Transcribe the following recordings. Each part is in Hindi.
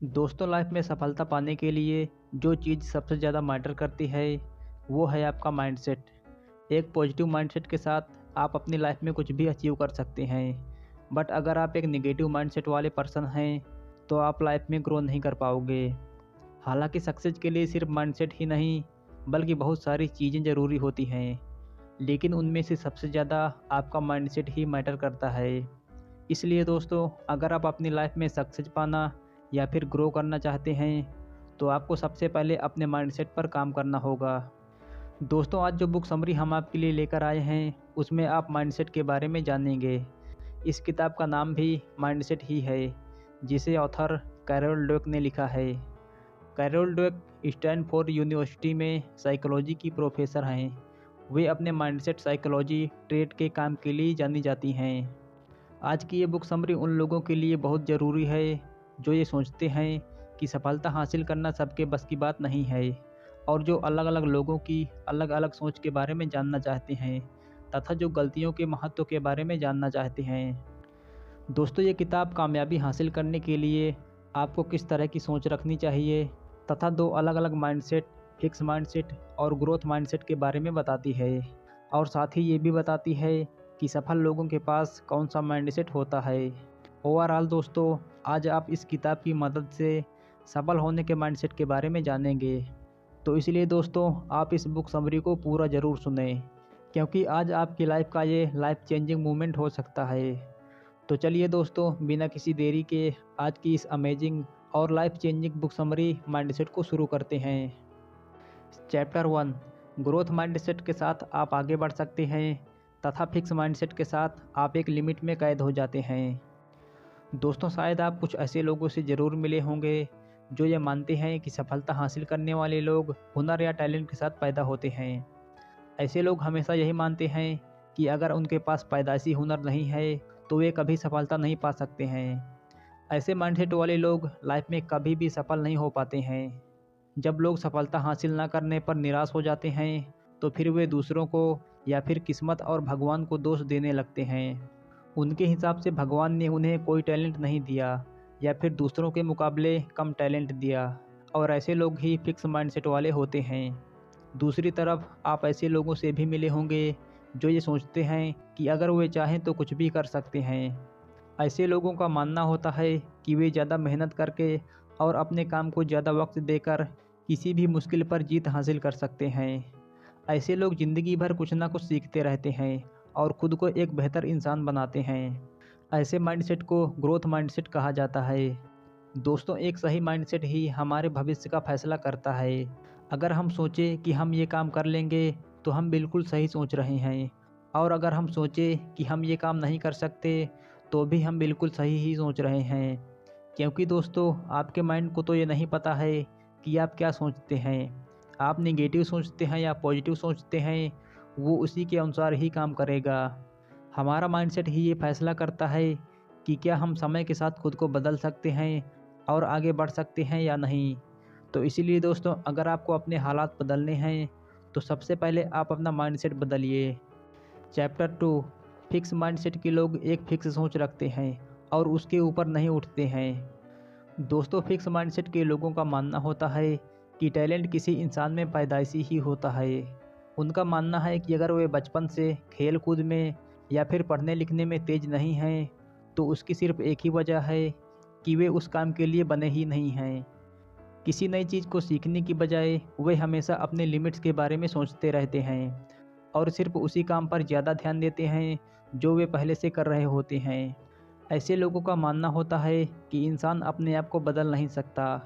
दोस्तों लाइफ में सफलता पाने के लिए जो चीज़ सबसे ज़्यादा मैटर करती है वो है आपका माइंडसेट। एक पॉजिटिव माइंडसेट के साथ आप अपनी लाइफ में कुछ भी अचीव कर सकते हैं। बट अगर आप एक नेगेटिव माइंडसेट वाले पर्सन हैं तो आप लाइफ में ग्रो नहीं कर पाओगे। हालांकि सक्सेस के लिए सिर्फ माइंडसेट ही नहीं बल्कि बहुत सारी चीज़ें ज़रूरी होती हैं, लेकिन उनमें से सबसे ज़्यादा आपका माइंडसेट ही मैटर करता है। इसलिए दोस्तों, अगर आप अपनी लाइफ में सक्सेस पाना या फिर ग्रो करना चाहते हैं तो आपको सबसे पहले अपने माइंडसेट पर काम करना होगा। दोस्तों, आज जो बुक समरी हम आपके लिए लेकर आए हैं उसमें आप माइंडसेट के बारे में जानेंगे। इस किताब का नाम भी माइंडसेट ही है, जिसे ऑथर कैरोल ड्वेक ने लिखा है। कैरोल ड्वेक स्टैनफोर्ड यूनिवर्सिटी में साइकोलॉजी की प्रोफेसर हैं। वे अपने माइंडसेट साइकोलॉजी ट्रेड के काम के लिए जानी जाती हैं। आज की ये बुक समरी उन लोगों के लिए बहुत ज़रूरी है जो ये सोचते हैं कि सफलता हासिल करना सबके बस की बात नहीं है, और जो अलग अलग लोगों की अलग अलग सोच के बारे में जानना चाहते हैं तथा जो गलतियों के महत्व के बारे में जानना चाहते हैं। दोस्तों, ये किताब कामयाबी हासिल करने के लिए आपको किस तरह की सोच रखनी चाहिए तथा दो अलग अलग माइंडसेट, फिक्स माइंडसेट और ग्रोथ माइंडसेट के बारे में बताती है, और साथ ही ये भी बताती है कि सफल लोगों के पास कौन सा माइंडसेट होता है। ओवरऑल दोस्तों, आज आप इस किताब की मदद से सफल होने के माइंडसेट के बारे में जानेंगे। तो इसलिए दोस्तों, आप इस बुक समरी को पूरा ज़रूर सुनें, क्योंकि आज आपकी लाइफ का ये लाइफ चेंजिंग मोमेंट हो सकता है। तो चलिए दोस्तों, बिना किसी देरी के आज की इस अमेजिंग और life changing book summary mindset को शुरू करते हैं। चैप्टर 1, ग्रोथ माइंडसेट के साथ आप आगे बढ़ सकते हैं तथा फिक्स माइंडसेट के साथ आप एक लिमिट में कैद हो जाते हैं। दोस्तों, शायद आप कुछ ऐसे लोगों से ज़रूर मिले होंगे जो ये मानते हैं कि सफलता हासिल करने वाले लोग हुनर या टैलेंट के साथ पैदा होते हैं। ऐसे लोग हमेशा यही मानते हैं कि अगर उनके पास पैदाइशी हुनर नहीं है तो वे कभी सफलता नहीं पा सकते हैं। ऐसे माइंडसेट वाले लोग लाइफ में कभी भी सफल नहीं हो पाते हैं। जब लोग सफलता हासिल न करने पर निराश हो जाते हैं तो फिर वे दूसरों को या फिर किस्मत और भगवान को दोष देने लगते हैं। उनके हिसाब से भगवान ने उन्हें कोई टैलेंट नहीं दिया या फिर दूसरों के मुकाबले कम टैलेंट दिया, और ऐसे लोग ही फिक्स माइंडसेट वाले होते हैं। दूसरी तरफ आप ऐसे लोगों से भी मिले होंगे जो ये सोचते हैं कि अगर वे चाहें तो कुछ भी कर सकते हैं। ऐसे लोगों का मानना होता है कि वे ज़्यादा मेहनत करके और अपने काम को ज़्यादा वक्त देकर किसी भी मुश्किल पर जीत हासिल कर सकते हैं। ऐसे लोग ज़िंदगी भर कुछ ना कुछ सीखते रहते हैं और ख़ुद को एक बेहतर इंसान बनाते हैं। ऐसे माइंडसेट को ग्रोथ माइंडसेट कहा जाता है। दोस्तों, एक सही माइंडसेट ही हमारे भविष्य का फैसला करता है। अगर हम सोचें कि हम ये काम कर लेंगे तो हम बिल्कुल सही सोच रहे हैं, और अगर हम सोचें कि हम ये काम नहीं कर सकते तो भी हम बिल्कुल सही ही सोच रहे हैं। क्योंकि दोस्तों, आपके माइंड को तो ये नहीं पता है कि आप क्या सोचते हैं। आप नेगेटिव सोचते हैं या पॉजिटिव सोचते हैं, वो उसी के अनुसार ही काम करेगा। हमारा माइंडसेट ही ये फैसला करता है कि क्या हम समय के साथ खुद को बदल सकते हैं और आगे बढ़ सकते हैं या नहीं। तो इसीलिए दोस्तों, अगर आपको अपने हालात बदलने हैं तो सबसे पहले आप अपना माइंडसेट बदलिए। चैप्टर 2, फिक्स माइंडसेट के लोग एक फिक्स सोच रखते हैं और उसके ऊपर नहीं उठते हैं। दोस्तों, फिक्स माइंडसेट के लोगों का मानना होता है कि टैलेंट किसी इंसान में पैदाइशी ही होता है। उनका मानना है कि अगर वे बचपन से खेल कूद में या फिर पढ़ने लिखने में तेज़ नहीं हैं तो उसकी सिर्फ एक ही वजह है कि वे उस काम के लिए बने ही नहीं हैं। किसी नई चीज़ को सीखने की बजाय वे हमेशा अपने लिमिट्स के बारे में सोचते रहते हैं और सिर्फ उसी काम पर ज़्यादा ध्यान देते हैं जो वे पहले से कर रहे होते हैं। ऐसे लोगों का मानना होता है कि इंसान अपने आप को बदल नहीं सकता।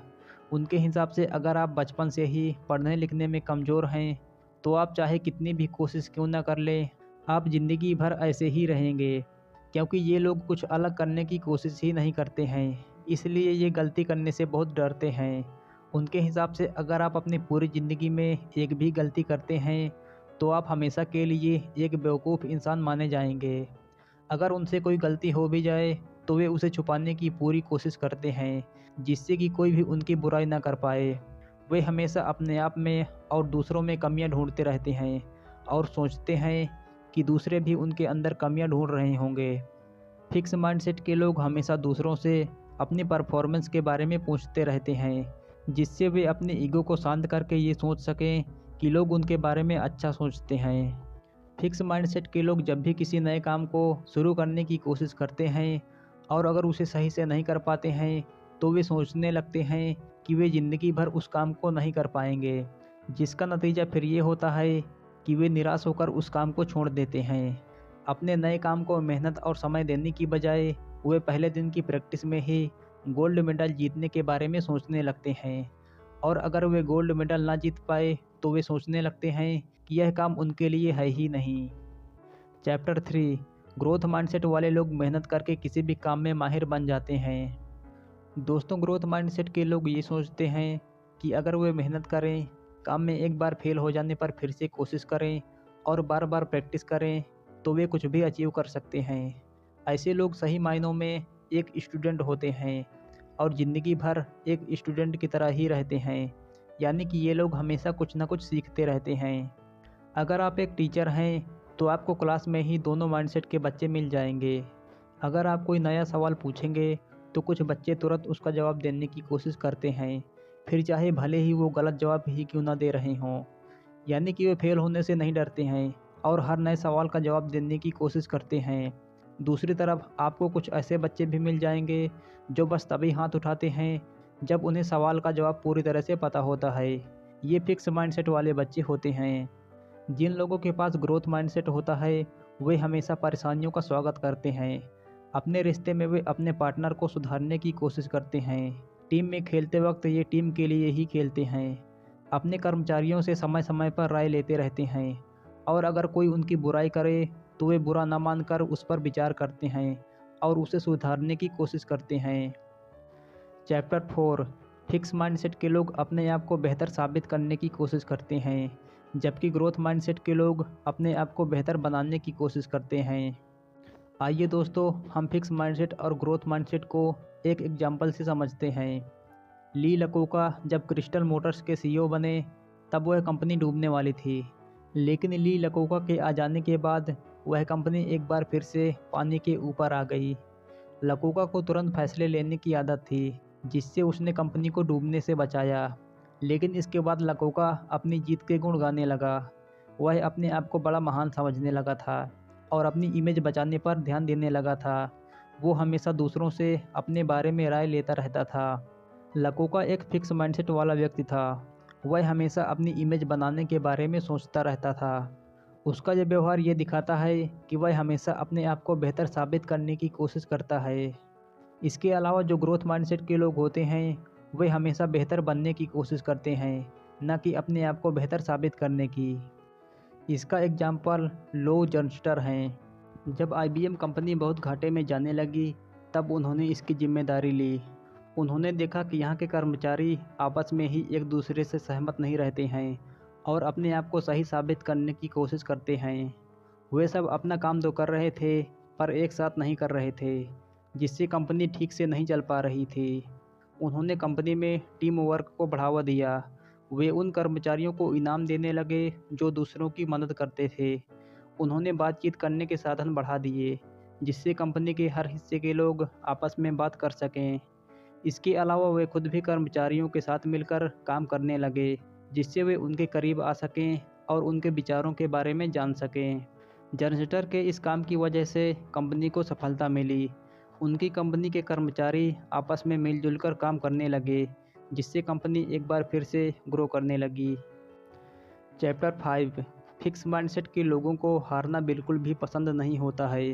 उनके हिसाब से अगर आप बचपन से ही पढ़ने लिखने में कमज़ोर हैं तो आप चाहे कितनी भी कोशिश क्यों ना कर लें, आप ज़िंदगी भर ऐसे ही रहेंगे। क्योंकि ये लोग कुछ अलग करने की कोशिश ही नहीं करते हैं, इसलिए ये गलती करने से बहुत डरते हैं। उनके हिसाब से अगर आप अपनी पूरी ज़िंदगी में एक भी गलती करते हैं तो आप हमेशा के लिए एक बेवकूफ़ इंसान माने जाएंगे। अगर उनसे कोई गलती हो भी जाए तो वे उसे छुपाने की पूरी कोशिश करते हैं, जिससे कि कोई भी उनकी बुराई ना कर पाए। वे हमेशा अपने आप में और दूसरों में कमियां ढूंढते रहते हैं और सोचते हैं कि दूसरे भी उनके अंदर कमियां ढूंढ रहे होंगे। फिक्स माइंडसेट के लोग हमेशा दूसरों से अपनी परफॉर्मेंस के बारे में पूछते रहते हैं, जिससे वे अपने ईगो को शांत करके ये सोच सकें कि लोग उनके बारे में अच्छा सोचते हैं। फिक्स माइंडसेट के लोग जब भी किसी नए काम को शुरू करने की कोशिश करते हैं और अगर उसे सही से नहीं कर पाते हैं, तो वे सोचने लगते हैं कि वे ज़िंदगी भर उस काम को नहीं कर पाएंगे, जिसका नतीजा फिर ये होता है कि वे निराश होकर उस काम को छोड़ देते हैं। अपने नए काम को मेहनत और समय देने की बजाय वे पहले दिन की प्रैक्टिस में ही गोल्ड मेडल जीतने के बारे में सोचने लगते हैं, और अगर वे गोल्ड मेडल ना जीत पाए तो वे सोचने लगते हैं कि यह काम उनके लिए है ही नहीं। चैप्टर 3, ग्रोथ माइंडसेट वाले लोग मेहनत करके किसी भी काम में माहिर बन जाते हैं। दोस्तों, ग्रोथ माइंडसेट के लोग ये सोचते हैं कि अगर वे मेहनत करें, काम में एक बार फेल हो जाने पर फिर से कोशिश करें और बार बार प्रैक्टिस करें, तो वे कुछ भी अचीव कर सकते हैं। ऐसे लोग सही मायनों में एक स्टूडेंट होते हैं और ज़िंदगी भर एक स्टूडेंट की तरह ही रहते हैं, यानी कि ये लोग हमेशा कुछ ना कुछ सीखते रहते हैं। अगर आप एक टीचर हैं तो आपको क्लास में ही दोनों माइंडसेट के बच्चे मिल जाएंगे। अगर आप कोई नया सवाल पूछेंगे तो कुछ बच्चे तुरंत उसका जवाब देने की कोशिश करते हैं, फिर चाहे भले ही वो गलत जवाब ही क्यों ना दे रहे हों। यानी कि वे फेल होने से नहीं डरते हैं और हर नए सवाल का जवाब देने की कोशिश करते हैं। दूसरी तरफ आपको कुछ ऐसे बच्चे भी मिल जाएंगे जो बस तभी हाथ उठाते हैं जब उन्हें सवाल का जवाब पूरी तरह से पता होता है। ये फिक्स माइंडसेट वाले बच्चे होते हैं। जिन लोगों के पास ग्रोथ माइंडसेट होता है वे हमेशा परेशानियों का स्वागत करते हैं। अपने रिश्ते में वे अपने पार्टनर को सुधारने की कोशिश करते हैं। टीम में खेलते वक्त ये टीम के लिए ही खेलते हैं। अपने कर्मचारियों से समय समय पर राय लेते रहते हैं और अगर कोई उनकी बुराई करे तो वे बुरा न मानकर उस पर विचार करते हैं और उसे सुधारने की कोशिश करते हैं। चैप्टर 4, फिक्स माइंडसेट के लोग अपने आप को बेहतर साबित करने की कोशिश करते हैं, जबकि ग्रोथ माइंडसेट के लोग अपने आप को बेहतर बनाने की कोशिश करते हैं। आइए दोस्तों, हम फिक्स माइंडसेट और ग्रोथ माइंडसेट को एक एग्जाम्पल से समझते हैं। ली लकोका जब क्रिस्टल मोटर्स के सीईओ बने तब वह कंपनी डूबने वाली थी, लेकिन ली लकोका के आ जाने के बाद वह कंपनी एक बार फिर से पानी के ऊपर आ गई। लकोका को तुरंत फैसले लेने की आदत थी, जिससे उसने कंपनी को डूबने से बचाया। लेकिन इसके बाद लकोका अपनी जीत के गुण गाने लगा। वह अपने आप को बड़ा महान समझने लगा था और अपनी इमेज बचाने पर ध्यान देने लगा था। वो हमेशा दूसरों से अपने बारे में राय लेता रहता था। लकोका एक फिक्स माइंडसेट वाला व्यक्ति था। वह हमेशा अपनी इमेज बनाने के बारे में सोचता रहता था। उसका यह व्यवहार ये दिखाता है कि वह हमेशा अपने आप को बेहतर साबित करने की कोशिश करता है। इसके अलावा जो ग्रोथ माइंडसेट के लोग होते हैं वे हमेशा बेहतर बनने की कोशिश करते हैं, न कि अपने आप को बेहतर साबित करने की। इसका एग्जाम्पल लो जर्नस्टर हैं। जब IBM कंपनी बहुत घाटे में जाने लगी तब उन्होंने इसकी जिम्मेदारी ली। उन्होंने देखा कि यहाँ के कर्मचारी आपस में ही एक दूसरे से सहमत नहीं रहते हैं और अपने आप को सही साबित करने की कोशिश करते हैं। वे सब अपना काम तो कर रहे थे पर एक साथ नहीं कर रहे थे, जिससे कंपनी ठीक से नहीं चल पा रही थी। उन्होंने कंपनी में टीम वर्क को बढ़ावा दिया। वे उन कर्मचारियों को इनाम देने लगे जो दूसरों की मदद करते थे। उन्होंने बातचीत करने के साधन बढ़ा दिए, जिससे कंपनी के हर हिस्से के लोग आपस में बात कर सकें। इसके अलावा वे खुद भी कर्मचारियों के साथ मिलकर काम करने लगे, जिससे वे उनके करीब आ सकें और उनके विचारों के बारे में जान सकें। जर्नस्टर के इस काम की वजह से कंपनी को सफलता मिली। उनकी कंपनी के कर्मचारी आपस में मिलजुल कर काम करने लगे, जिससे कंपनी एक बार फिर से ग्रो करने लगी। चैप्टर 5, फिक्स माइंडसेट के लोगों को हारना बिल्कुल भी पसंद नहीं होता है।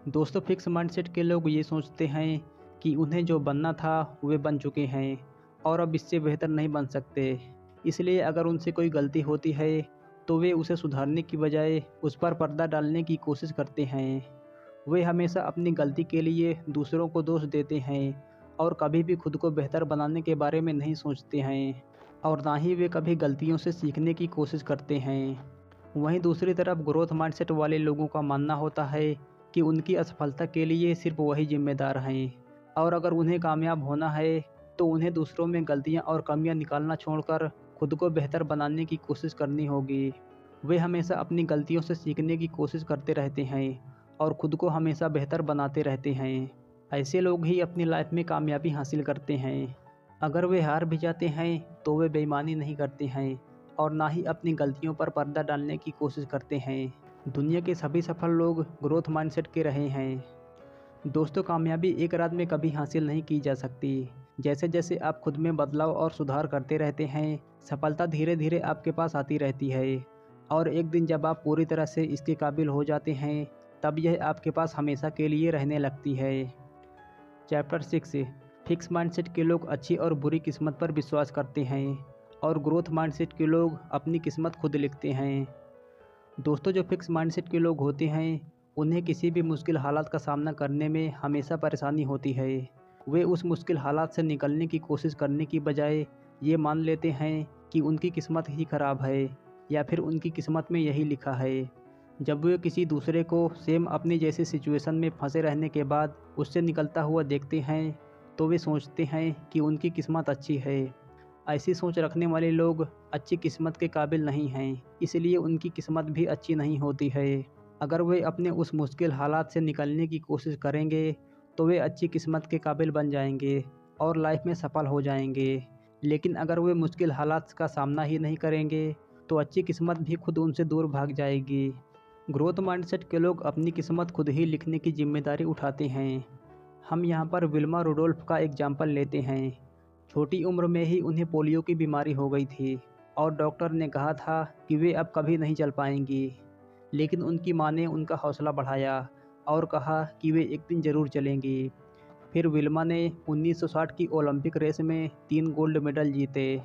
दोस्तों, फिक्स माइंडसेट के लोग ये सोचते हैं कि उन्हें जो बनना था वे बन चुके हैं और अब इससे बेहतर नहीं बन सकते। इसलिए अगर उनसे कोई गलती होती है तो वे उसे सुधारने की बजाय उस पर पर्दा डालने की कोशिश करते हैं। वे हमेशा अपनी गलती के लिए दूसरों को दोष देते हैं और कभी भी खुद को बेहतर बनाने के बारे में नहीं सोचते हैं, और ना ही वे कभी गलतियों से सीखने की कोशिश करते हैं। वहीं दूसरी तरफ ग्रोथ माइंडसेट वाले लोगों का मानना होता है कि उनकी असफलता के लिए सिर्फ वही जिम्मेदार हैं, और अगर उन्हें कामयाब होना है तो उन्हें दूसरों में गलतियां और कमियां निकालना छोड़कर खुद को बेहतर बनाने की कोशिश करनी होगी। वे हमेशा अपनी गलतियों से सीखने की कोशिश करते रहते हैं और खुद को हमेशा बेहतर बनाते रहते हैं। ऐसे लोग ही अपनी लाइफ में कामयाबी हासिल करते हैं। अगर वे हार भी जाते हैं तो वे बेईमानी नहीं करते हैं और ना ही अपनी गलतियों पर पर्दा डालने की कोशिश करते हैं। दुनिया के सभी सफल लोग ग्रोथ माइंडसेट के रहे हैं। दोस्तों, कामयाबी एक रात में कभी हासिल नहीं की जा सकती। जैसे जैसे आप खुद में बदलाव और सुधार करते रहते हैं, सफलता धीरे धीरे आपके पास आती रहती है। और एक दिन जब आप पूरी तरह से इसके काबिल हो जाते हैं, तब यह आपके पास हमेशा के लिए रहने लगती है। चैप्टर 6। फिक्स माइंडसेट के लोग अच्छी और बुरी किस्मत पर विश्वास करते हैं और ग्रोथ माइंडसेट के लोग अपनी किस्मत खुद लिखते हैं। दोस्तों, जो फिक्स माइंडसेट के लोग होते हैं, उन्हें किसी भी मुश्किल हालात का सामना करने में हमेशा परेशानी होती है। वे उस मुश्किल हालात से निकलने की कोशिश करने की बजाय ये मान लेते हैं कि उनकी किस्मत ही खराब है या फिर उनकी किस्मत में यही लिखा है। जब वे किसी दूसरे को सेम अपनी जैसी सिचुएशन में फंसे रहने के बाद उससे निकलता हुआ देखते हैं, तो वे सोचते हैं कि उनकी किस्मत अच्छी है। ऐसी सोच रखने वाले लोग अच्छी किस्मत के काबिल नहीं हैं, इसलिए उनकी किस्मत भी अच्छी नहीं होती है। अगर वे अपने उस मुश्किल हालात से निकलने की कोशिश करेंगे तो वे अच्छी किस्मत के काबिल बन जाएंगे और लाइफ में सफल हो जाएंगे। लेकिन अगर वे मुश्किल हालात का सामना ही नहीं करेंगे तो अच्छी किस्मत भी खुद उनसे दूर भाग जाएगी। ग्रोथ माइंडसेट के लोग अपनी किस्मत खुद ही लिखने की जिम्मेदारी उठाते हैं। हम यहाँ पर विल्मा रुडोल्फ का एग्जाम्पल लेते हैं। छोटी उम्र में ही उन्हें पोलियो की बीमारी हो गई थी और डॉक्टर ने कहा था कि वे अब कभी नहीं चल पाएंगी। लेकिन उनकी मां ने उनका हौसला बढ़ाया और कहा कि वे एक दिन ज़रूर चलेंगी। फिर विल्मा ने 1960 की ओलंपिक रेस में 3 गोल्ड मेडल जीते।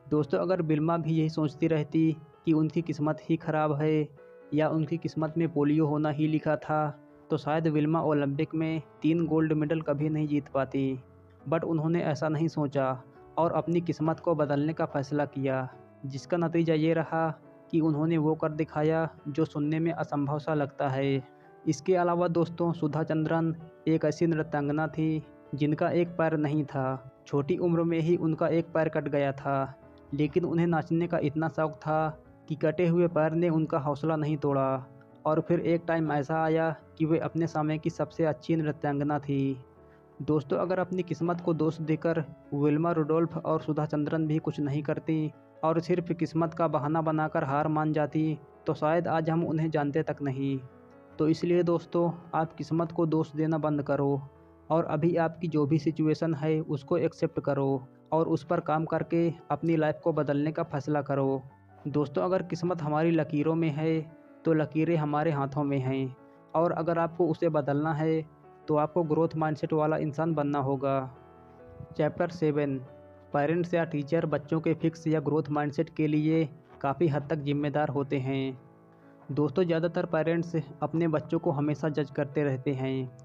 दोस्तों, अगर विल्मा भी यही सोचती रहती कि उनकी किस्मत ही ख़राब है या उनकी किस्मत में पोलियो होना ही लिखा था, तो शायद विल्मा ओलंपिक में 3 गोल्ड मेडल कभी नहीं जीत पाती। बट उन्होंने ऐसा नहीं सोचा और अपनी किस्मत को बदलने का फ़ैसला किया, जिसका नतीजा ये रहा कि उन्होंने वो कर दिखाया जो सुनने में असंभव सा लगता है। इसके अलावा दोस्तों, सुधा चंद्रन एक ऐसी नृत्यांगना थी जिनका एक पैर नहीं था। छोटी उम्र में ही उनका एक पैर कट गया था, लेकिन उन्हें नाचने का इतना शौक था कि कटे हुए पैर ने उनका हौसला नहीं तोड़ा। और फिर एक टाइम ऐसा आया कि वे अपने समय की सबसे अच्छी नृत्यांगना थी। दोस्तों, अगर अपनी किस्मत को दोष देकर विल्मा रुडोल्फ और सुधा चंद्रन भी कुछ नहीं करती और सिर्फ किस्मत का बहाना बनाकर हार मान जाती, तो शायद आज हम उन्हें जानते तक नहीं। तो इसलिए दोस्तों, आप किस्मत को दोष देना बंद करो और अभी आपकी जो भी सिचुएशन है उसको एक्सेप्ट करो और उस पर काम करके अपनी लाइफ को बदलने का फैसला करो। दोस्तों, अगर किस्मत हमारी लकीरों में है तो लकीरें हमारे हाथों में हैं, और अगर आपको उसे बदलना है तो आपको ग्रोथ माइंडसेट वाला इंसान बनना होगा। चैप्टर 7। पेरेंट्स या टीचर बच्चों के फिक्स या ग्रोथ माइंडसेट के लिए काफ़ी हद तक जिम्मेदार होते हैं। दोस्तों, ज़्यादातर पेरेंट्स अपने बच्चों को हमेशा जज करते रहते हैं।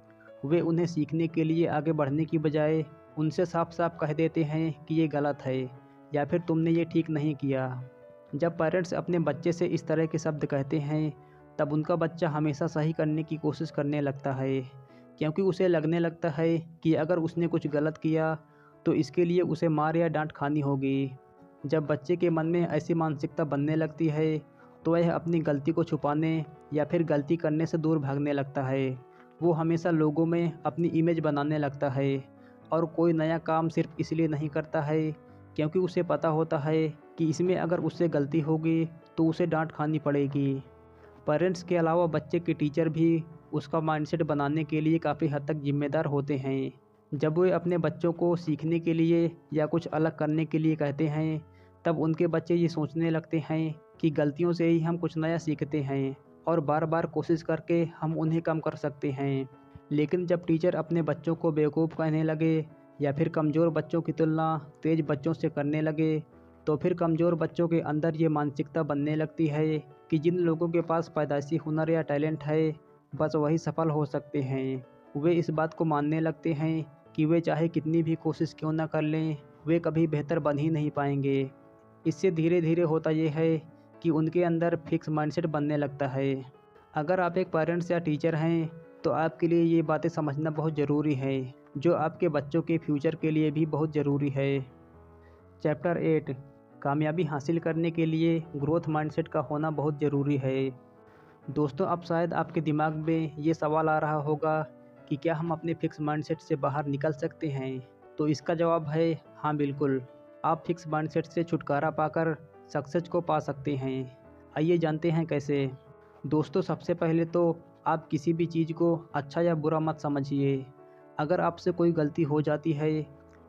वे उन्हें सीखने के लिए आगे बढ़ने की बजाय उनसे साफ साफ कह देते हैं कि ये गलत है या फिर तुमने ये ठीक नहीं किया। जब पेरेंट्स अपने बच्चे से इस तरह के शब्द कहते हैं, तब उनका बच्चा हमेशा सही करने की कोशिश करने लगता है, क्योंकि उसे लगने लगता है कि अगर उसने कुछ गलत किया तो इसके लिए उसे मार या डांट खानी होगी। जब बच्चे के मन में ऐसी मानसिकता बनने लगती है, तो वह अपनी गलती को छुपाने या फिर गलती करने से दूर भागने लगता है। वो हमेशा लोगों में अपनी इमेज बनाने लगता है और कोई नया काम सिर्फ इसलिए नहीं करता है क्योंकि उसे पता होता है कि इसमें अगर उससे गलती होगी तो उसे डांट खानी पड़ेगी। पेरेंट्स के अलावा बच्चे के टीचर भी उसका माइंडसेट बनाने के लिए काफ़ी हद तक जिम्मेदार होते हैं। जब वे अपने बच्चों को सीखने के लिए या कुछ अलग करने के लिए कहते हैं, तब उनके बच्चे ये सोचने लगते हैं कि गलतियों से ही हम कुछ नया सीखते हैं और बार बार कोशिश करके हम उन्हें कम कर सकते हैं। लेकिन जब टीचर अपने बच्चों को बेवकूफ़ कहने लगे या फिर कमज़ोर बच्चों की तुलना तेज़ बच्चों से करने लगे, तो फिर कमज़ोर बच्चों के अंदर ये मानसिकता बनने लगती है कि जिन लोगों के पास पैदाइशी हुनर या टैलेंट है, बस वही सफल हो सकते हैं। वे इस बात को मानने लगते हैं कि वे चाहे कितनी भी कोशिश क्यों ना कर लें, वे कभी बेहतर बन ही नहीं पाएंगे। इससे धीरे धीरे होता ये है कि उनके अंदर फिक्स माइंडसेट बनने लगता है। अगर आप एक पेरेंट्स या टीचर हैं, तो आपके लिए ये बातें समझना बहुत ज़रूरी है, जो आपके बच्चों के फ्यूचर के लिए भी बहुत ज़रूरी है। चैप्टर 8। कामयाबी हासिल करने के लिए ग्रोथ माइंडसेट का होना बहुत ज़रूरी है। दोस्तों, अब शायद आपके दिमाग में ये सवाल आ रहा होगा कि क्या हम अपने फिक्स माइंडसेट से बाहर निकल सकते हैं? तो इसका जवाब है हाँ बिल्कुल। आप फिक्स माइंडसेट से छुटकारा पाकर सक्सेस को पा सकते हैं। आइए जानते हैं कैसे। दोस्तों सबसे पहले तो आप किसी भी चीज़ को अच्छा या बुरा मत समझिए। अगर आपसे कोई गलती हो जाती है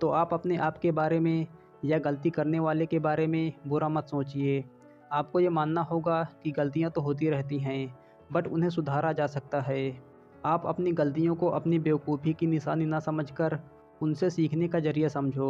तो आप अपने आप के बारे में या गलती करने वाले के बारे में बुरा मत सोचिए। आपको ये मानना होगा कि गलतियाँ तो होती रहती हैं, बट उन्हें सुधारा जा सकता है। आप अपनी गलतियों को अपनी बेवकूफ़ी की निशानी ना समझकर उनसे सीखने का ज़रिया समझो।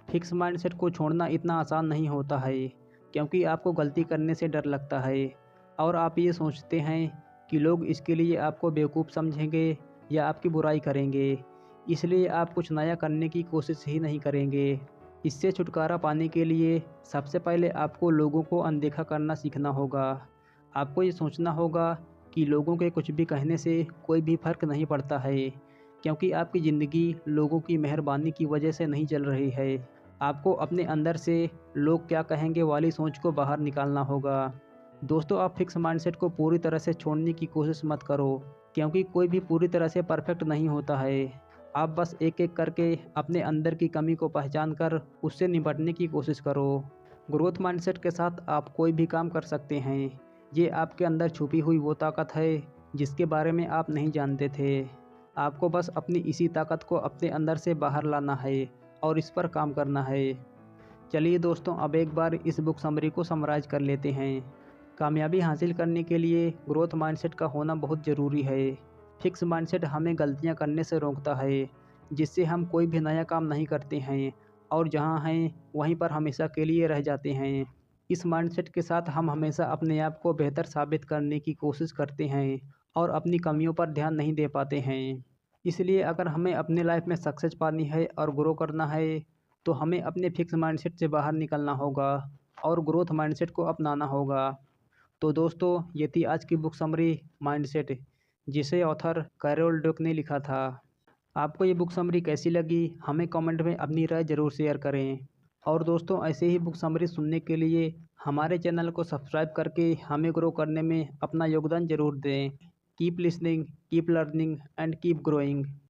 फिक्स माइंडसेट को छोड़ना इतना आसान नहीं होता है, क्योंकि आपको गलती करने से डर लगता है और आप ये सोचते हैं कि लोग इसके लिए आपको बेवकूफ़ समझेंगे या आपकी बुराई करेंगे, इसलिए आप कुछ नया करने की कोशिश ही नहीं करेंगे। इससे छुटकारा पाने के लिए सबसे पहले आपको लोगों को अनदेखा करना सीखना होगा। आपको ये सोचना होगा कि लोगों के कुछ भी कहने से कोई भी फ़र्क नहीं पड़ता है, क्योंकि आपकी ज़िंदगी लोगों की मेहरबानी की वजह से नहीं चल रही है। आपको अपने अंदर से लोग क्या कहेंगे वाली सोच को बाहर निकालना होगा। दोस्तों आप फिक्स माइंडसेट को पूरी तरह से छोड़ने की कोशिश मत करो, क्योंकि कोई भी पूरी तरह से परफेक्ट नहीं होता है। आप बस एक-एक करके अपने अंदर की कमी को पहचान कर उससे निपटने की कोशिश करो। ग्रोथ माइंडसेट के साथ आप कोई भी काम कर सकते हैं। ये आपके अंदर छुपी हुई वो ताकत है जिसके बारे में आप नहीं जानते थे। आपको बस अपनी इसी ताकत को अपने अंदर से बाहर लाना है और इस पर काम करना है। चलिए दोस्तों अब एक बार इस बुक समरी को समराइज कर लेते हैं। कामयाबी हासिल करने के लिए ग्रोथ माइंडसेट का होना बहुत ज़रूरी है। फिक्स माइंडसेट हमें गलतियां करने से रोकता है, जिससे हम कोई भी नया काम नहीं करते हैं और जहां हैं वहीं पर हमेशा के लिए रह जाते हैं। इस माइंडसेट के साथ हम हमेशा अपने आप को बेहतर साबित करने की कोशिश करते हैं और अपनी कमियों पर ध्यान नहीं दे पाते हैं। इसलिए अगर हमें अपनी लाइफ में सक्सेस पानी है और ग्रो करना है, तो हमें अपने फिक्स माइंडसेट से बाहर निकलना होगा और ग्रोथ माइंडसेट को अपनाना होगा। तो दोस्तों ये थी आज की बुक समरी माइंडसेट, जिसे ऑथर कैरोल ड्वेक ने लिखा था। आपको ये बुक समरी कैसी लगी हमें कमेंट में अपनी राय ज़रूर शेयर करें। और दोस्तों ऐसे ही बुक समरी सुनने के लिए हमारे चैनल को सब्सक्राइब करके हमें ग्रो करने में अपना योगदान ज़रूर दें। Keep listening, keep learning and keep growing.